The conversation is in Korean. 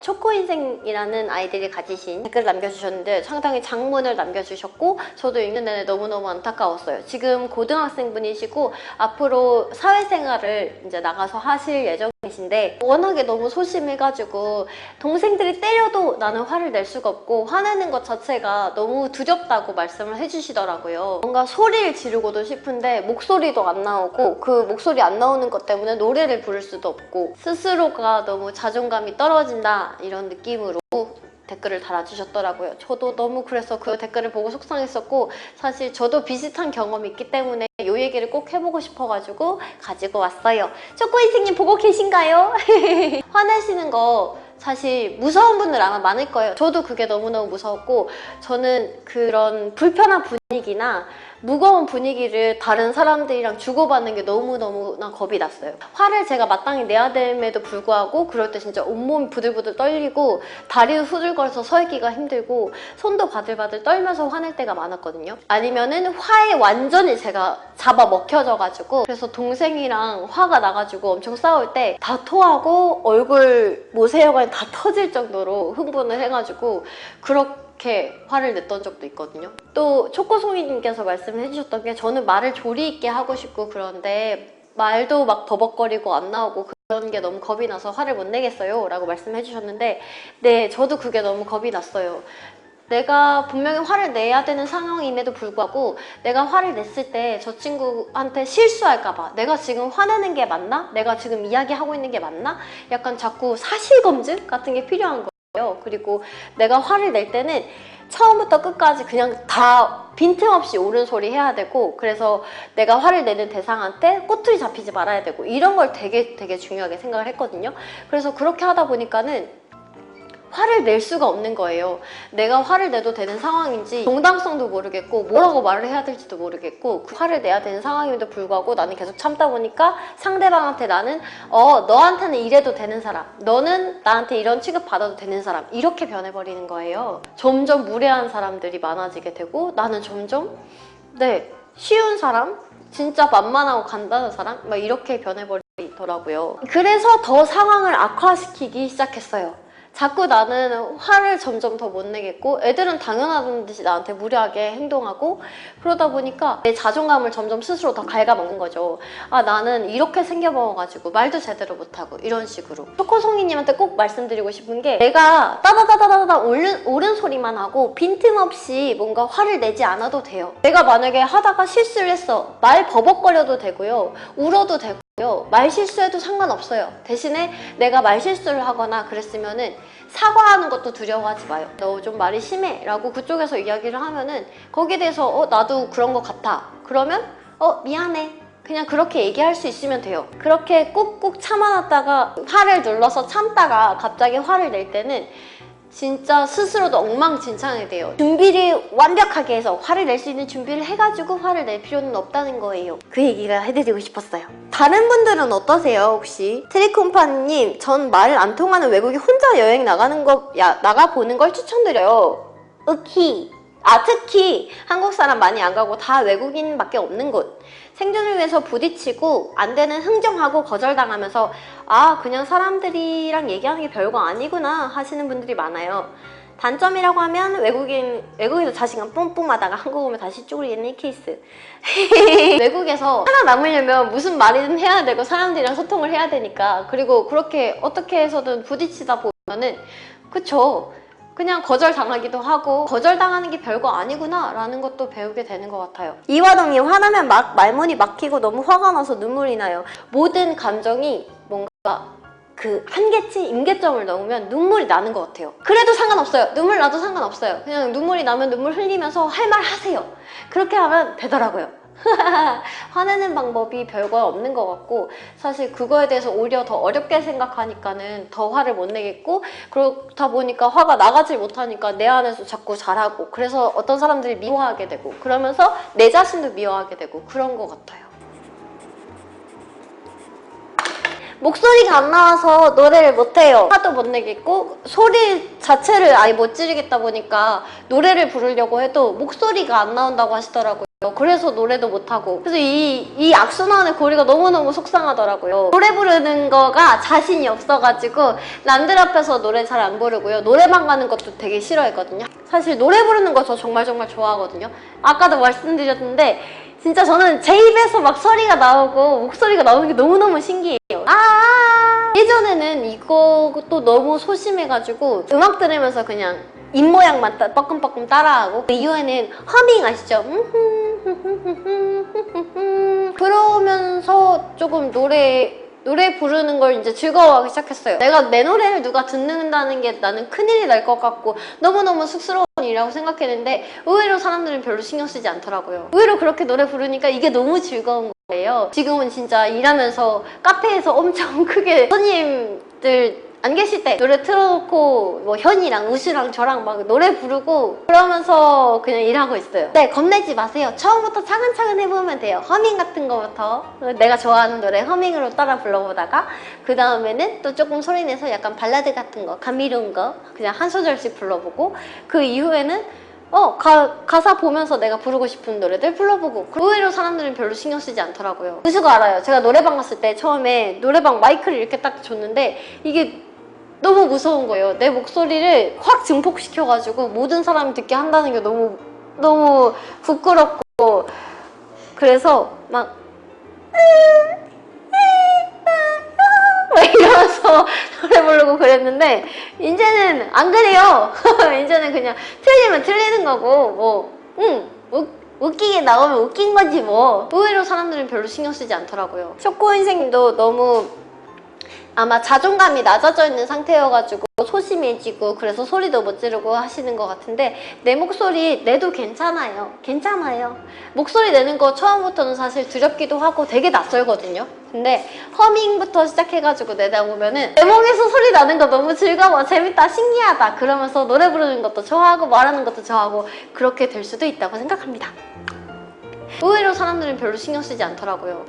초코인생이라는 아이들이 가지신 댓글을 남겨주셨는데 상당히 장문을 남겨주셨고 저도 읽는 내내 너무너무 안타까웠어요. 지금 고등학생분이시고 앞으로 사회생활을 이제 나가서 하실 예정이신데 워낙에 너무 소심해가지고 동생들이 때려도 나는 화를 낼 수가 없고 화내는 것 자체가 너무 두렵다고 말씀을 해주시더라고요. 뭔가 소리를 지르고도 싶은데 목소리도 안 나오고 그 목소리 안 나오는 것 때문에 노래를 부를 수도 없고 스스로가 너무 자존감이 떨어진다 이런 느낌으로 댓글을 달아주셨더라고요. 저도 너무 그래서 그 댓글을 보고 속상했었고 사실 저도 비슷한 경험이 있기 때문에 이 얘기를 꼭 해보고 싶어가지고 가지고 왔어요. 초코인생님 보고 계신가요? 화내시는 거 사실 무서운 분들 아마 많을 거예요. 저도 그게 너무너무 무서웠고 저는 그런 불편한 분위기나 무거운 분위기를 다른 사람들이랑 주고받는 게 너무너무나 겁이 났어요. 화를 제가 마땅히 내야 됨에도 불구하고 그럴 때 진짜 온몸이 부들부들 떨리고 다리도 후들거려서 서 있기가 힘들고 손도 바들바들 떨면서 화낼 때가 많았거든요. 아니면은 화에 완전히 제가 잡아먹혀져가지고 그래서 동생이랑 화가 나가지고 엄청 싸울 때 다 토하고 얼굴 모세혈관이 다 터질 정도로 흥분을 해가지고 그렇게 화를 냈던 적도 있거든요. 또 초코송이님께서 말씀을 해주셨던 게 저는 말을 조리 있게 하고 싶고 그런데 말도 막 버벅거리고 안 나오고 그런 게 너무 겁이 나서 화를 못 내겠어요 라고 말씀해 주셨는데 네, 저도 그게 너무 겁이 났어요. 내가 분명히 화를 내야 되는 상황임에도 불구하고 내가 화를 냈을 때 저 친구한테 실수할까봐 내가 지금 화내는 게 맞나? 내가 지금 이야기하고 있는 게 맞나? 약간 자꾸 사실검증 같은 게 필요한 거예요. 그리고 내가 화를 낼 때는 처음부터 끝까지 그냥 다 빈틈없이 옳은 소리 해야 되고 그래서 내가 화를 내는 대상한테 꼬투리 잡히지 말아야 되고 이런 걸 되게 중요하게 생각을 했거든요. 그래서 그렇게 하다 보니까는 화를 낼 수가 없는 거예요. 내가 화를 내도 되는 상황인지 정당성도 모르겠고 뭐라고 말을 해야 될지도 모르겠고 그 화를 내야 되는 상황임에도 불구하고 나는 계속 참다 보니까 상대방한테 나는 너한테는 이래도 되는 사람, 너는 나한테 이런 취급 받아도 되는 사람 이렇게 변해버리는 거예요. 점점 무례한 사람들이 많아지게 되고 나는 점점 쉬운 사람? 진짜 만만하고 간단한 사람? 막 이렇게 변해버리더라고요. 그래서 더 상황을 악화시키기 시작했어요. 자꾸 나는 화를 점점 더 못 내겠고 애들은 당연하던 듯이 나한테 무례하게 행동하고 그러다 보니까 내 자존감을 점점 스스로 더 갉아먹는 거죠. 아 나는 이렇게 생겨먹어가지고 말도 제대로 못하고 이런 식으로. 초코송이님한테 꼭 말씀드리고 싶은 게 내가 따다다다다다 옳은 소리만 하고 빈틈없이 뭔가 화를 내지 않아도 돼요. 내가 만약에 하다가 실수를 했어. 말 버벅거려도 되고요. 울어도 되고 말 실수해도 상관없어요. 대신에 내가 말 실수를 하거나 그랬으면은 사과하는 것도 두려워하지 마요. 너 좀 말이 심해 라고 그쪽에서 이야기를 하면은 거기에 대해서 나도 그런 것 같아. 그러면 미안해. 그냥 그렇게 얘기할 수 있으면 돼요. 그렇게 꾹꾹 참아놨다가 화를 눌러서 참다가 갑자기 화를 낼 때는 진짜 스스로도 엉망진창이 돼요. 준비를 완벽하게 해서 화를 낼 수 있는 준비를 해가지고 화를 낼 필요는 없다는 거예요. 그 얘기가 해드리고 싶었어요. 다른 분들은 어떠세요 혹시? 트리콤파님 전 말 안 통하는 외국에 혼자 여행 나가보는 걸 추천드려요. 특히 한국 사람 많이 안 가고 다 외국인밖에 없는 곳. 생존을 위해서 부딪히고 안 되는 흥정하고 거절당하면서 그냥 사람들이랑 얘기하는 게 별거 아니구나 하시는 분들이 많아요. 단점이라고 하면 외국에서 자신감 뿜뿜하다가 한국 오면 다시 쭈그리는 이 케이스. 외국에서 살아남으려면 무슨 말이든 해야 되고 사람들이랑 소통을 해야 되니까 그리고 그렇게 어떻게 해서든 부딪히다 보면은 그쵸 그냥 거절당하기도 하고 거절당하는 게 별거 아니구나 라는 것도 배우게 되는 것 같아요. 이화동님 화나면 말문이 막히고 너무 화가 나서 눈물이 나요. 모든 감정이 뭔가 그 한계치, 임계점을 넘으면 눈물이 나는 것 같아요. 그래도 상관없어요. 눈물 나도 상관없어요. 그냥 눈물이 나면 눈물 흘리면서 할 말 하세요. 그렇게 하면 되더라고요. 화내는 방법이 별거 없는 것 같고 사실 그거에 대해서 오히려 더 어렵게 생각하니까는 더 화를 못 내겠고 그렇다 보니까 화가 나가질 못하니까 내 안에서 자꾸 잘하고 그래서 어떤 사람들이 미워하게 되고 그러면서 내 자신도 미워하게 되고 그런 것 같아요. 목소리가 안 나와서 노래를 못해요. 화도 못 내겠고 소리 자체를 아예 못 지르겠다 보니까 노래를 부르려고 해도 목소리가 안 나온다고 하시더라고요. 그래서 노래도 못하고. 그래서 이 악순환의 고리가 너무너무 속상하더라고요. 노래 부르는 거가 자신이 없어가지고 남들 앞에서 노래 잘 안 부르고요. 노래방 가는 것도 되게 싫어했거든요. 사실 노래 부르는 거 저 정말 좋아하거든요. 아까도 말씀드렸는데 진짜 저는 제 입에서 막 소리가 나오고 목소리가 나오는 게 너무너무 신기해요. 예전에는 이것도 너무 소심해가지고 음악 들으면서 그냥 입모양만 뻐끔뻐끔 따라하고, 그 이후에는 허밍 아시죠? 그러면서 조금 노래 부르는 걸 이제 즐거워하기 시작했어요. 내가 내 노래를 누가 듣는다는 게 나는 큰일이 날 것 같고 너무너무 쑥스러운 일이라고 생각했는데 의외로 사람들은 별로 신경 쓰지 않더라고요. 의외로 그렇게 노래 부르니까 이게 너무 즐거운 거예요. 지금은 진짜 일하면서 카페에서 엄청 크게 손님들 안 계실 때 노래 틀어놓고 뭐 현이랑 우수랑 저랑 막 노래 부르고 그러면서 그냥 일하고 있어요. 네, 겁내지 마세요. 처음부터 차근차근 해보면 돼요. 허밍 같은 거부터 내가 좋아하는 노래 허밍으로 따라 불러보다가 그 다음에는 또 조금 소리내서 약간 발라드 같은 거, 감미로운 거 그냥 한 소절씩 불러보고, 그 이후에는 가사 보면서 내가 부르고 싶은 노래들 불러보고. 의외로 사람들은 별로 신경 쓰지 않더라고요. 우수가 알아요. 제가 노래방 갔을 때 처음에 노래방 마이크를 이렇게 딱 줬는데 이게 너무 무서운 거예요. 내 목소리를 확 증폭시켜가지고 모든 사람이 듣게 한다는 게 너무 부끄럽고, 그래서 막 이러면서 노래 부르고 그랬는데 이제는 안 그래요. 이제는 그냥 틀리면 틀리는 거고 웃기게 나오면 웃긴 거지 뭐. 의외로 사람들은 별로 신경 쓰지 않더라고요. 쇼코인생님도 너무 아마 자존감이 낮아져 있는 상태여가지고 소심해지고 그래서 소리도 못 지르고 하시는 것 같은데, 내 목소리 내도 괜찮아요. 목소리 내는 거 처음부터는 사실 두렵기도 하고 되게 낯설거든요. 근데 허밍부터 시작해가지고 내다 보면은 내 목에서 소리 나는 거 너무 즐거워, 재밌다, 신기하다 그러면서 노래 부르는 것도 좋아하고 말하는 것도 좋아하고 그렇게 될 수도 있다고 생각합니다. 의외로 사람들은 별로 신경 쓰지 않더라고요.